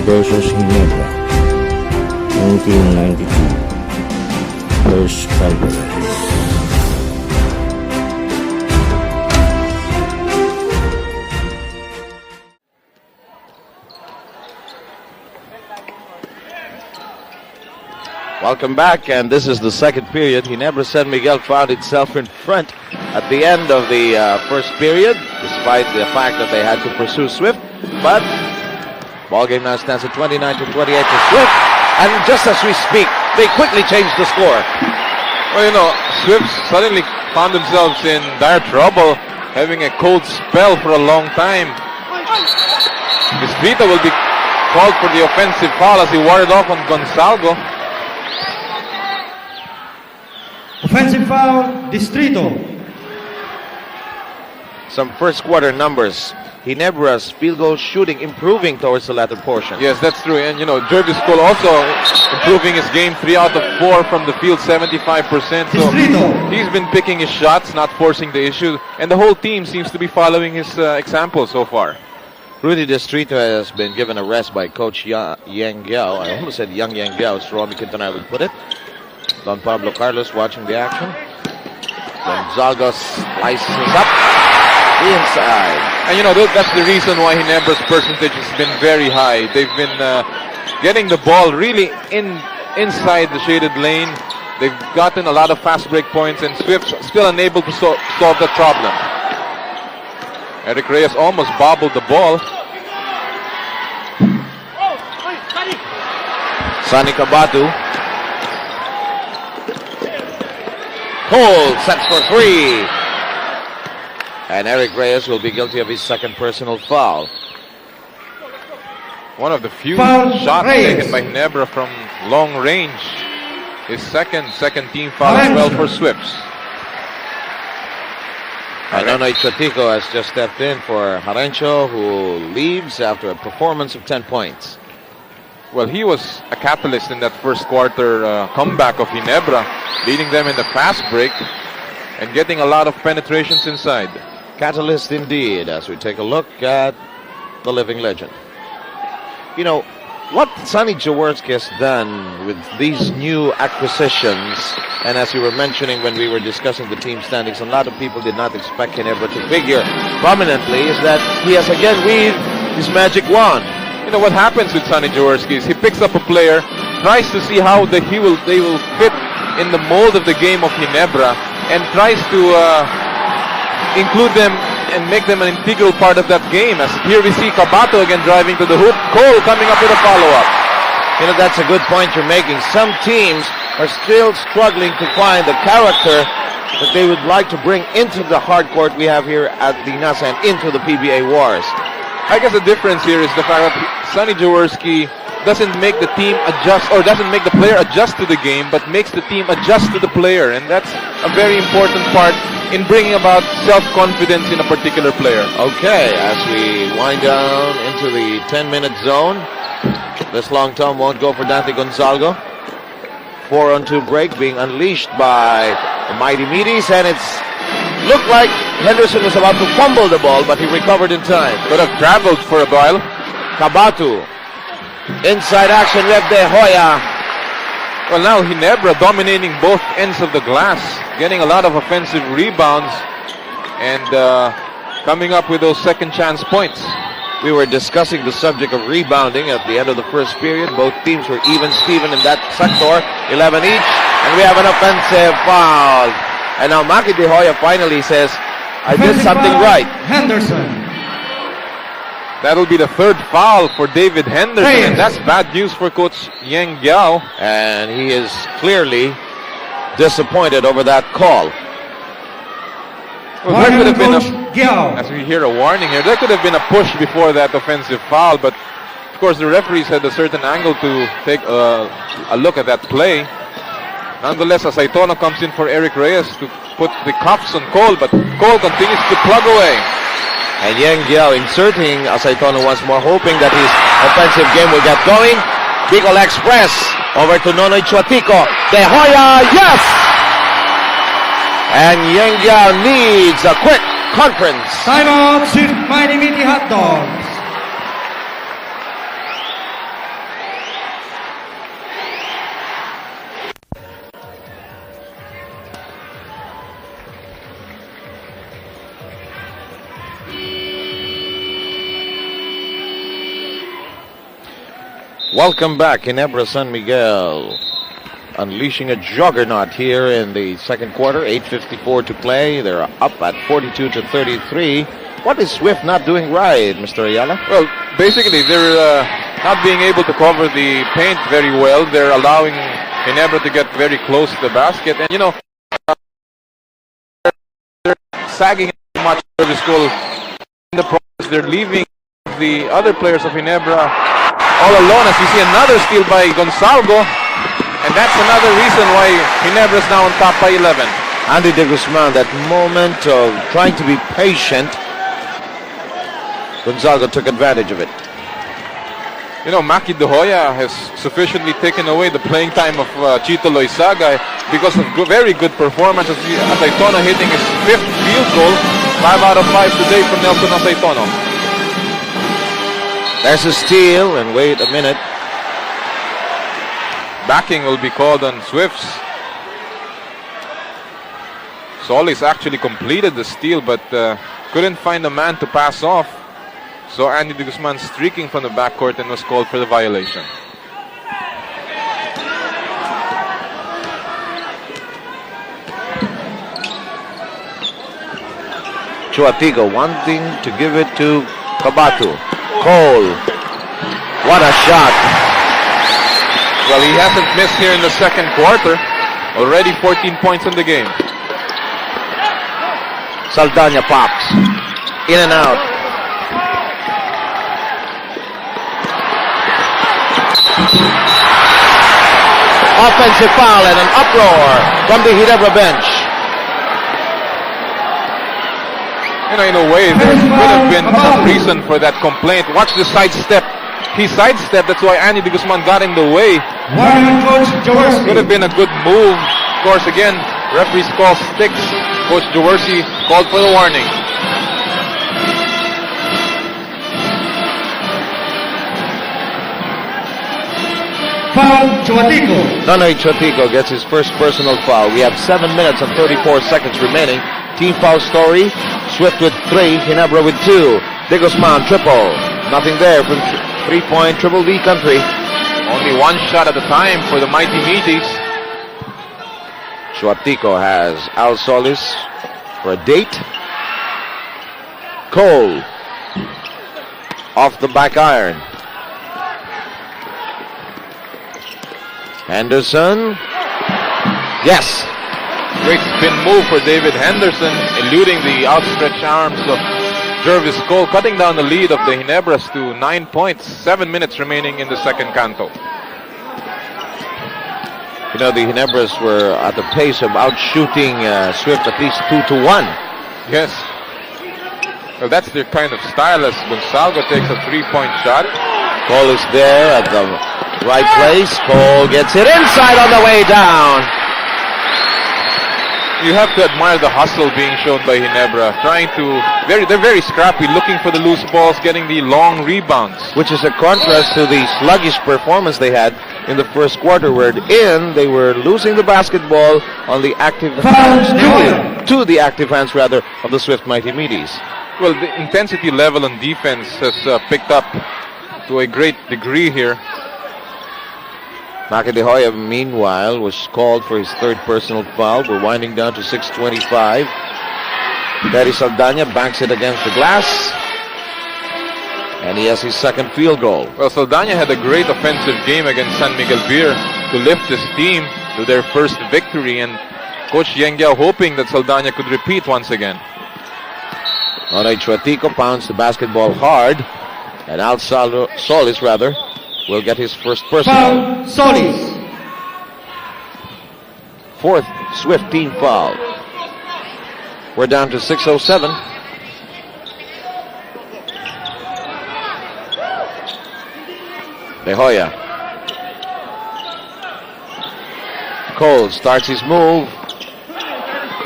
versus Ginebra, 1992. First Calvary. Welcome back, and this is the second period. Ginebra San Miguel found itself in front at the end of the first period, despite the fact that they had to pursue Swift. But ball game now stands at 29-28 to Swift, and just as we speak, they quickly changed the score. Well, you know, Swift suddenly found themselves in dire trouble, having a cold spell for a long time. Distrito will be called for the offensive foul as he warded off on Gonzalgo. Offensive foul, Distrito. Some first quarter numbers. Ginebra's field goal shooting improving towards the latter portion. Yes, that's true. And, you know, Jervis Cole also improving his game. 3 out of 4 from the field, 75%. So he's been picking his shots, not forcing the issue. And the whole team seems to be following his example so far. Rudy Distrito has been given a rest by Coach Yang Giao. I almost said Yang Giao, as Romy Quintanilla would put it. Don Pablo Carlos watching the action. Gonzaga slices up the inside. And you know, that's the reason why Ginebra's percentage has been very high. They've been getting the ball really inside the shaded lane. They've gotten a lot of fast break points, and Swift still unable to solve that problem. Eric Reyes almost bobbled the ball. Sonny Cabatu. Cole sets for 3. And Eric Reyes will be guilty of his second personal foul. One of the few Foul shots Reyes. taken by Ginebra from long range. His second team foul as well for Swifts. Nonoy Chatico has just stepped in for Harencho, who leaves after a performance of 10 points. Well, he was a catalyst in that first quarter comeback of Ginebra, leading them in the fast break and getting a lot of penetrations inside. Catalyst indeed, as we take a look at the living legend. You know, what Sonny Jaworski has done with these new acquisitions, and as you were mentioning when we were discussing the team standings, a lot of people did not expect Ginebra to figure prominently, is that he has again waved his magic wand. You know what happens with Sonny Jaworski is he picks up a player, tries to see how they will fit in the mold of the game of Ginebra, and tries to include them and make them an integral part of that game. As here we see Cabato again driving to the hoop. Cole coming up with a follow-up. You know, that's a good point you're making. Some teams are still struggling to find the character that they would like to bring into the hard court we have here at the NASA and into the PBA wars. I guess the difference here is the fact that Sonny Jaworski doesn't make the team adjust, or doesn't make the player adjust to the game, but makes the team adjust to the player. And that's a very important part in bringing about self-confidence in a particular player. Okay, as we wind down into the 10-minute zone, this long tom won't go for Dante Gonzalgo. 4-on-2 break being unleashed by the mighty Meaties, and it's looked like Henderson was about to fumble the ball, but he recovered in time. Could have traveled for a while. Cabatu. Inside action, we have De Hoya. Well, now Ginebra dominating both ends of the glass, getting a lot of offensive rebounds, and coming up with those second chance points. We were discussing the subject of rebounding at the end of the first period. Both teams were even-steven in that sector, 11 each, and we have an offensive foul. And now Maki De Hoya finally says, I did something right. Henderson. That'll be the third foul for David Henderson, and that's bad news for Coach Yang Giao. And he is clearly disappointed over that call. Well, there could have been as we hear a warning here, there could have been a push before that offensive foul, but of course the referees had a certain angle to take a look at that play. Nonetheless, Asaitono comes in for Eric Reyes to put the cuffs on Cole, but Cole continues to plug away. And Yang Giao inserting Asaitono once more, hoping that his offensive game will get going. Bicol Express over to Nonoy Chatico. De Hoya, yes! And Yang Giao needs a quick conference. Timeout, Mighty Meaty Hot Dogs. Welcome back, Ginebra San Miguel. Unleashing a juggernaut here in the second quarter. 8:54 to play. They're up at 42-33. What is Swift not doing right, Mr. Ayala? Well, basically, they're not being able to cover the paint very well. They're allowing Ginebra to get very close to the basket. And, you know, they're sagging too much service goal. In the process, they're leaving the other players of Ginebra all alone, as we see another steal by Gonzalgo. And that's another reason why Ginebra is now on top by 11. Andy De Guzman, that moment of trying to be patient, Gonzalgo took advantage of it. You know, Maki De Hoya has sufficiently taken away the playing time of Chito Loizaga because of very good performance as Aceitono hitting his 5th field goal. 5 out of 5 today for Nelson Aceitono. There's a steal, and wait a minute. Backing will be called on Swifts. Solis actually completed the steal, but couldn't find a man to pass off. So Andy De Guzman streaking from the backcourt and was called for the violation. Chuatico wanting to give it to Kabatu. Cole. What a shot. Well, he hasn't missed here in the second quarter. Already 14 points in the game. Saldana pops. In and out. Offensive foul and an uproar from the Ginebra bench. You know, in a way, there could have been some reason for that complaint. Watch the sidestep. He sidestepped, that's why Andy De Guzman got in the way. Coach Jaworski. Could have been a good move. Of course, again, referees call sticks. Coach Jaworski called for the warning. Foul, Chuatico. Nonoy Chuatico gets his first personal foul. We have 7 minutes and 34 seconds remaining. Team foul story. Swift with 3, Ginebra with 2. De Guzman triple. Nothing there from 3-point Triple D country. Only one shot at a time for the mighty Meaties. Chuatico has Al Solis for a date. Cole off the back iron. Henderson. Yes. Great spin move for David Henderson, eluding the outstretched arms of Jervis Cole, cutting down the lead of the Ginebras to 9 points. 7 minutes remaining in the second canto. You know, the Ginebras were at the pace of outshooting Swift at least 2-1. Yes. Well, that's their kind of style as Gonzalgo takes a 3-point shot. Cole is there at the right place. Cole gets it inside on the way down. You have to admire the hustle being shown by Ginebra. They're very scrappy, looking for the loose balls, getting the long rebounds. Which is a contrast to the sluggish performance they had in the first quarter, where they were losing the basketball on the active hands, to the active hands rather, of the Swift Mighty Meaties. Well, the intensity level on defense has picked up to a great degree here. Maki De Hoya, meanwhile, was called for his 3rd personal foul. We're winding down to 6:25. Terry Saldana banks it against the glass. And he has his 2nd field goal. Well, Saldana had a great offensive game against San Miguel Beer to lift his team to their first victory. And Coach Yengyao hoping that Saldana could repeat once again. Nonoy Chuatico pounds the basketball hard. And Al Solis, will get his first personal. Foul, Solis. 4th Swift team foul. We're down to 6:07. De Hoya. Cole starts his move.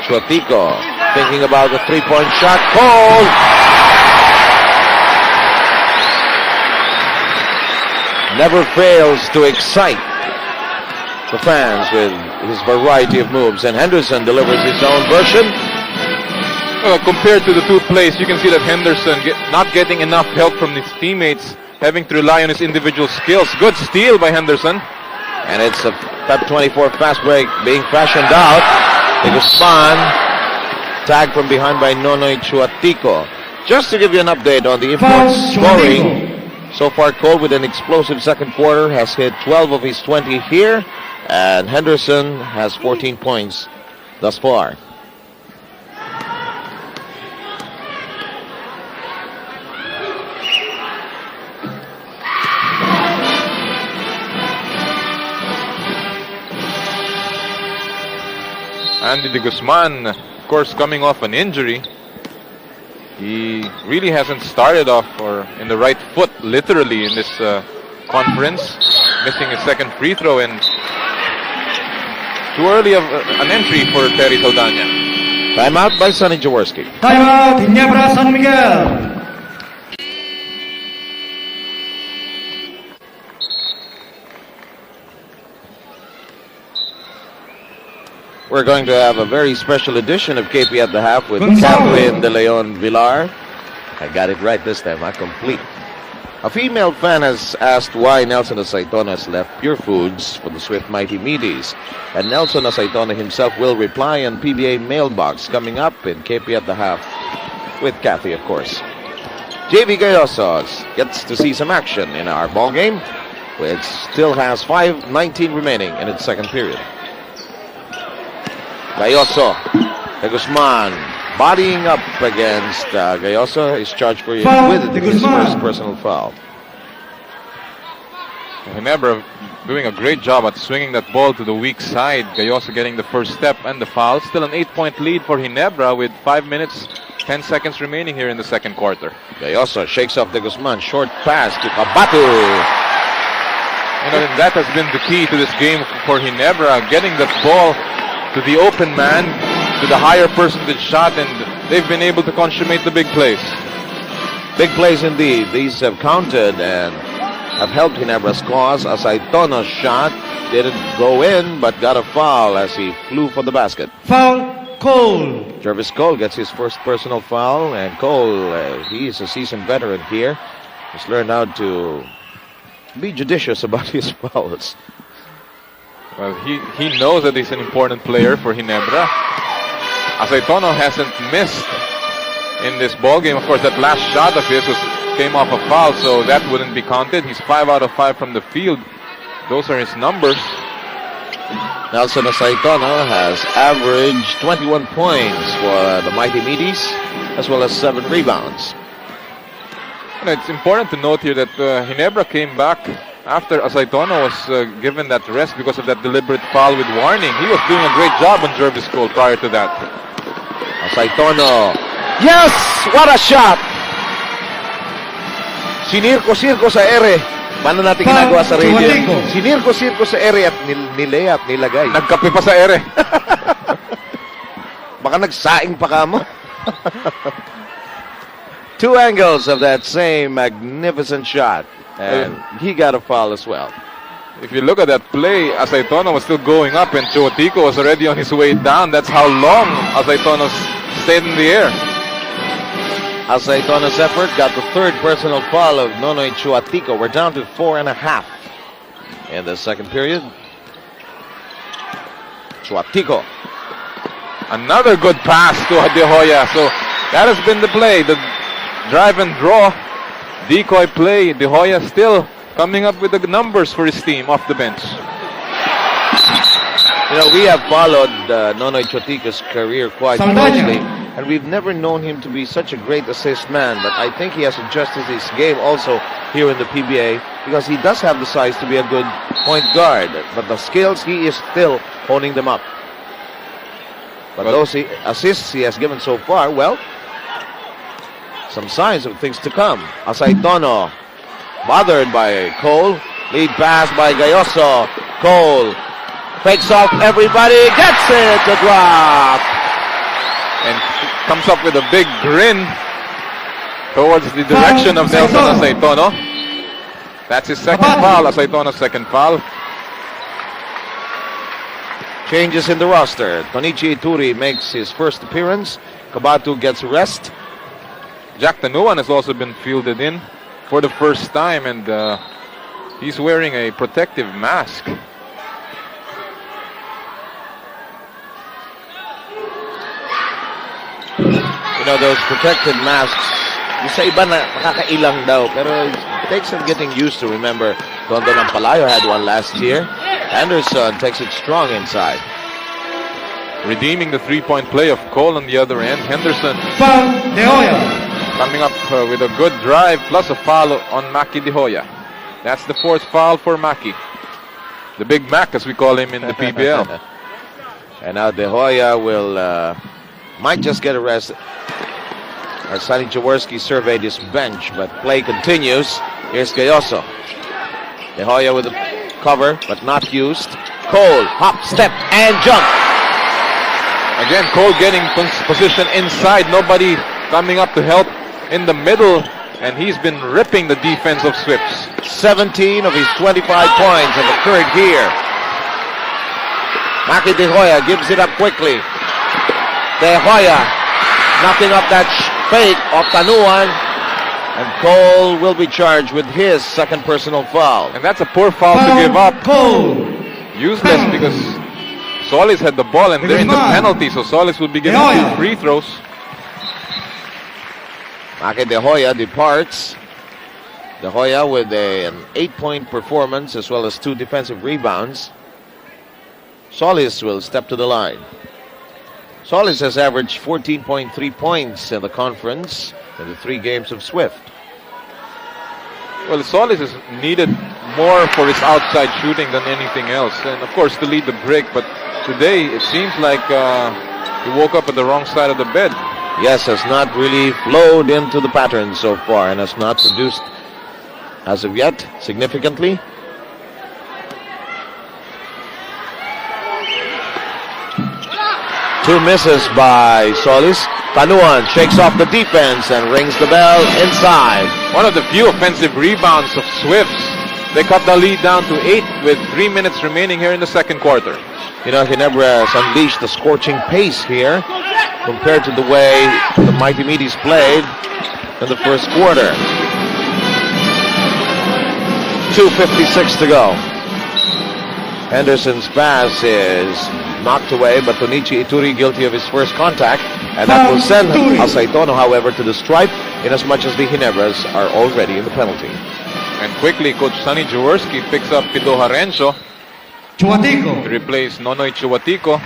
Chuatico thinking about the 3-point shot. Cole. Never fails to excite the fans with his variety of moves. And Henderson delivers his own version. Compared to the two plays, you can see that Henderson not getting enough help from his teammates having to rely on his individual skills. Good steal by Henderson. And it's a Pep 24 fast break being fashioned out. Guzman tagged from behind by Nonoy Chuatico. Just to give you an update on the import scoring. So far, Cole with an explosive second quarter has hit 12 of his 20 here. And Henderson has 14 points thus far. Andy de Guzman, of course, coming off an injury. He really hasn't started off or in the right foot, literally, in this conference. Missing his second free throw and too early of an entry for Terry Saldana. Timeout by Sonny Jaworski. Timeout, Ginebra, San Miguel. We're going to have a very special edition of KP at the Half with Gonzalo. Catherine De Leon Villar. I got it right this time, complete. A female fan has asked why Nelson Asaitona has left Pure Foods for the Swift Mighty Meaties. And Nelson Asaitona himself will reply on PBA mailbox coming up in KP at the Half with Kathy, of course. JV Gayosos gets to see some action in our ball game, which still has 5:19 remaining in its second period. Gayoso, de Guzman, bodying up against Gayoso, is charged for Foul, with de his Guzman. first personal foul. Ginebra doing a great job at swinging that ball to the weak side. Gayoso getting the first step and the foul. Still an 8-point lead for Ginebra with 5 minutes, 10 seconds remaining here in the second quarter. Gayoso shakes off de Guzman, short pass to Kabatu. You know, that has been the key to this game for Ginebra, getting that ball to the open man, to the higher percentage shot, and they've been able to consummate the big plays. Big plays indeed. These have counted and have helped Ginebra's cause. Asaitona's shot didn't go in, but got a foul as he flew for the basket. Foul, Cole. Jervis Cole gets his first personal foul, and Cole, he is a seasoned veteran here. He's learned how to be judicious about his fouls. Well, he knows that he's an important player for Ginebra. Asaitono hasn't missed in this ball game. Of course, that last shot of his came off a foul, so that wouldn't be counted. He's 5 out of 5 from the field. Those are his numbers. Nelson Asaitono has averaged 21 points for the Mighty Meaties, as well as 7 rebounds. And it's important to note here that Ginebra came back after Asaitono was given that rest because of that deliberate foul with warning. He was doing a great job on Jervis Cole prior to that. Asaitono. Yes! What a shot! Sinirko-sirko sa ere. Paano natin ginagawa sa radio? Sinirko-sirko sa ere at nilay at nilagay. Nagkape pa sa ere. Baka nagsaing pa ka mo. 2 angles of that same magnificent shot. And he got a foul as well. If you look at that play, Asaitono was still going up and Chuatico was already on his way down. That's how long Asaitono stayed in the air. Asaitono's effort got the 3rd personal foul of Nonoy Chuatico. We're down to 4.5 in the second period. Chuatico. Another good pass to De Hoya. So that has been the play. The drive and draw. Decoy play. De Hoya still coming up with the numbers for his team off the bench. You know, we have followed Nonoy Chuatico's career quite closely, and we've never known him to be such a great assist man, but I think he has adjusted his game also here in the PBA because he does have the size to be a good point guard, but the skills, he is still honing them up. But those assists he has given so far, well, some signs of things to come. Asaitono, bothered by Cole. Lead pass by Gayoso. Cole fakes off everybody, gets it to drop. And comes up with a big grin towards the direction of Nelson Asaitono. That's his second foul, Asaitono's second foul. Changes in the roster. Tonichi Ituri makes his first appearance. Kabatu gets rest. Jack Tanuan has also been fielded in. for the first time, and he's wearing a protective mask. You know, those protective masks, yung sa iba na nakakailang daw, pero it takes some getting used to. Remember, Tondo ng Palayo had one last year. Henderson takes it strong inside. Redeeming the three-point play of Cole on the other end. Henderson Foul De Hoya. coming up with a good drive plus a foul on Maki De Hoya. That's the fourth foul for Maki. The Big Mac, as we call him in the PBL. And now De Hoya will might just get arrested. As Sonny Jaworski surveyed his bench, but play continues. Here's Gayoso. De Hoya with a cover, but not used. Cole, hop, step, and jump. Again, Cole getting position inside. Nobody coming up to help in the middle. And he's been ripping the defense of Swips. 17 of his 25 points have occurred here. Maki De Hoya gives it up quickly. De Hoya knocking up that fake of Tanuan. And Cole will be charged with his second personal foul. And that's a poor foul to give up. Cole. Useless because Solis had the ball and they're in the penalty. So Solis will be given 2 free throws. Maki De Hoya departs. De Hoya with an 8-point performance as well as 2 defensive rebounds. Solis will step to the line. Solis has averaged 14.3 points in the conference in the 3 games of Swift. Well, Solis is needed more for his outside shooting than anything else. And of course to lead the break. But today it seems like he woke up at the wrong side of the bed. Yes, has not really flowed into the pattern so far and has not produced as of yet significantly. Two misses by Solis. Tanuan shakes off the defense and rings the bell inside. One of the few offensive rebounds of Swifts. They cut the lead down to 8 with 3 minutes remaining here in the second quarter. You know, Ginebra has unleashed a scorching pace here compared to the way the Mighty Meaties played in the first quarter. 2:56 to go. Henderson's pass is knocked away, but Tonichi Ituri guilty of his first contact, and that will send Asaitono, however, to the stripe, inasmuch as the Ginebras are already in the penalty. And quickly, Coach Sonny Jaworski picks up Pido Harencio Chuatico. to replace Nonoy Chuatico.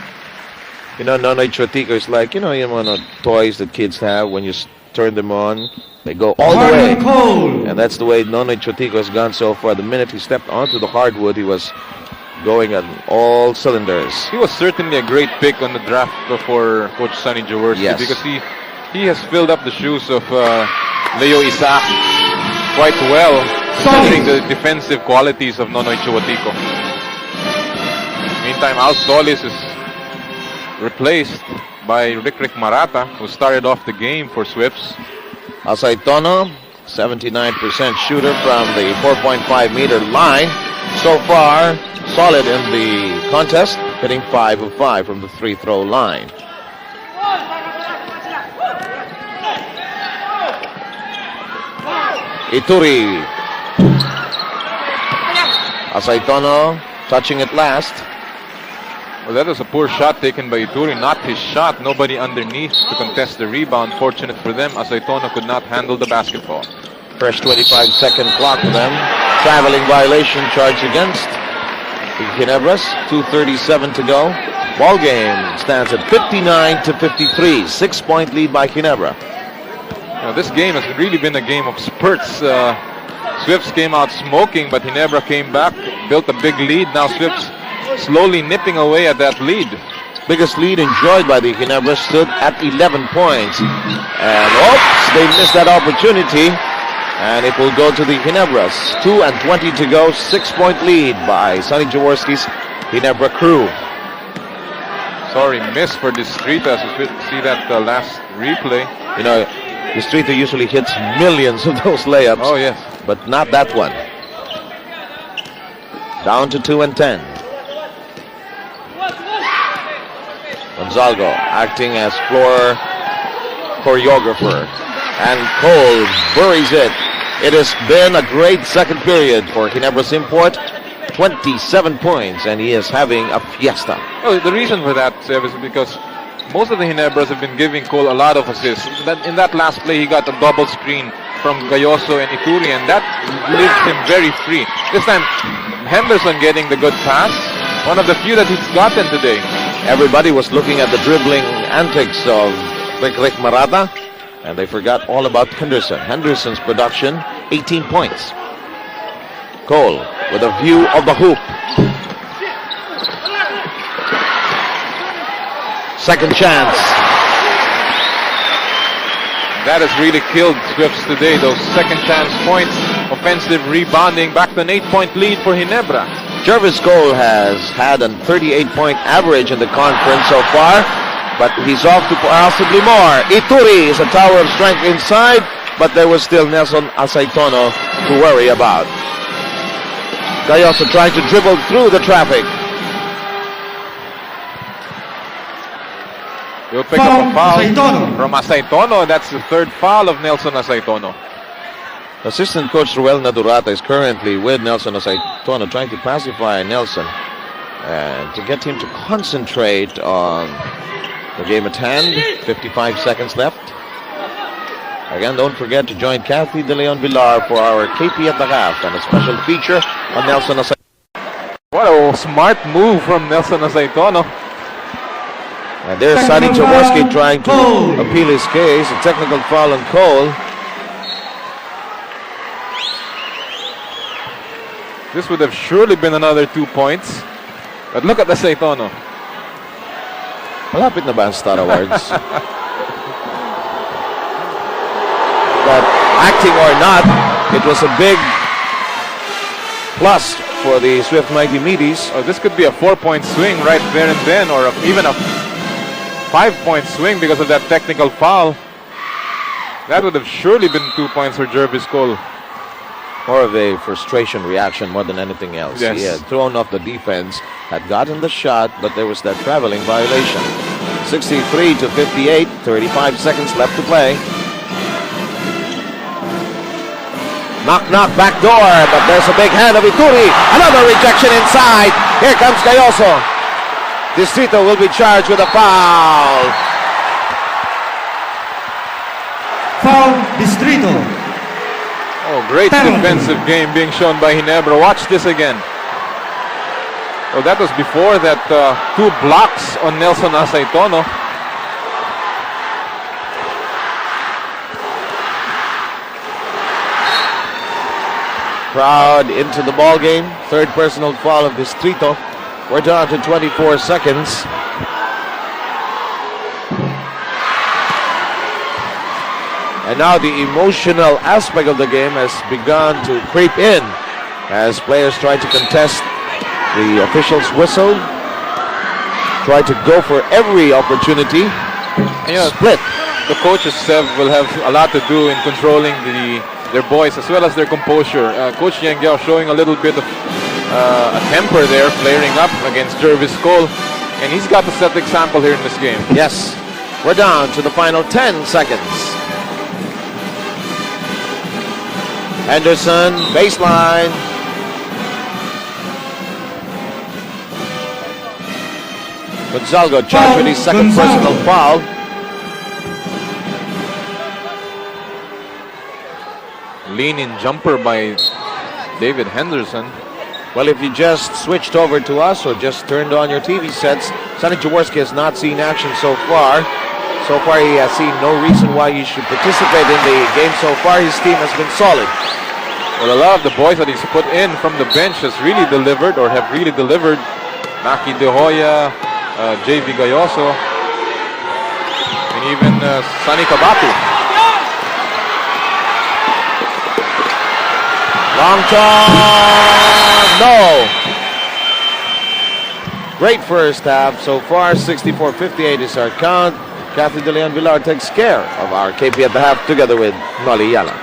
You know, Nonoy Chuatico is like, you know, toys that kids have. When you turn them on, they go all the way. Cole. And that's the way Nonoy Chuatico has gone so far. The minute he stepped onto the hardwood, he was going on all cylinders. He was certainly a great pick on the draft for Coach Sonny Jaworski. Yes. Because he has filled up the shoes of Leo Isaac quite well, considering the defensive qualities of Nonoy Chuatico. Meantime, Al Solis is replaced by Rick Marata, who started off the game for Swifts. Asaitono, 79% shooter from the 4.5-meter line. So far, solid in the contest, hitting 5 of 5 from the free-throw line. Ituri. Asaitono touching it last. Well, that was a poor shot taken by Ituri, not his shot. Nobody underneath to contest the rebound. Fortunate for them, Asaitono could not handle the basketball. Fresh 25-second clock for them. Traveling violation charged against the Ginebras. 2:37 to go. Ball game stands at 59-53. 6-point lead by Ginebra. Now, this game has really been a game of spurts. Swifts came out smoking, but Ginebra came back, built a big lead. Now Swifts slowly nipping away at that lead. Biggest lead enjoyed by the Ginebra stood at 11 points. And oops, they missed that opportunity. And it will go to the Ginebras. 2:20 to go. 6-point lead by Sonny Jaworski's Ginebra crew. Sorry, miss for Distrita, as we see that last replay. You know, Distrita usually hits millions of those layups. Oh, yes. But not that one. Down to 2-10. Gonzalgo acting as floor choreographer. And Cole buries it It has been a great second period for Ginebra's import. 27 points, and he is having a fiesta. Oh, the reason for that, Seb, is because most of the Ginebras have been giving Cole a lot of assists. In that last play, he got a double screen from Gayoso and Ituri, and that leaves him very free. This time, Henderson getting the good pass. One of the few that he's gotten today. Everybody was looking at the dribbling antics of Rick Marata, and they forgot all about Henderson. Henderson's production, 18 points. Cole with a view of the hoop. Second chance. That has really killed Swifts today. Those second chance points, offensive rebounding, back to an 8-point lead for Ginebra. Jervis Cole has had a 38-point average in the conference so far, but he's off to possibly more. Ituri is a tower of strength inside, but there was still Nelson Aceitono to worry about. Gayoso trying to dribble through the traffic. He'll pick up a foul from Aceitono. That's the third foul of Nelson Aceitono. Assistant coach Ruel Nadurata is currently with Nelson Aceitono, trying to pacify Nelson and to get him to concentrate on the game at hand. 55 seconds left. Again, don't forget to join Kathy De Leon Villar for our KP at the half and a special feature on Nelson Aceitono. What a smart move from Nelson Aceitono. And there's Sonny Jaworski trying to appeal his case. A technical foul on Cole. This would have surely been another 2 points. But look at the Aceitono. Malapit na ba ang Star Awards? But acting or not, it was a big plus for the Swift Mighty Meaties. Oh, this could be a 4-point swing right there and then, or even a 5-point swing because of that technical foul. That would have surely been 2 points for Jervis Cole. More of a frustration reaction more than anything else. Yes. He had thrown off the defense, had gotten the shot, but there was that traveling violation. 63 to 58, 35 seconds left to play. Knock, knock, back door, but there's a big hand of Ituri. Another rejection inside. Here comes Gayoso. Distrito will be charged with a foul. Foul, Distrito. Oh, great defensive game being shown by Ginebra. Watch this again. Well, that was before that 2 blocks on Nelson Aceitono. Crowd into the ball game. Third personal foul of Distrito. We're down to 24 seconds. And now the emotional aspect of the game has begun to creep in as players try to contest the official's whistle, try to go for every opportunity. And, you know, split. The coaches will have a lot to do in controlling their boys as well as their composure. Coach Yengyao showing a little bit of a temper there, flaring up against Jervis Cole, and he's got to set the example here in this game. Yes, we're down to the final 10 seconds. Henderson, baseline. Gonzalgo charged with his second personal foul. Lean-in jumper by David Henderson. Well, if you just switched over to us or just turned on your TV sets, Sonny Jaworski has not seen action so far. So far, he has seen no reason why he should participate in the game so far. His team has been solid. Well, a lot of the boys that he's put in from the bench has really delivered or have really delivered. Maki De Hoya, JV Gayoso, and even Sunny Kabatu. Long toss, no. Great first half so far. 64-58 is our count. Kathy De Leon Villar takes care of our KP at the half together with Noli Yala.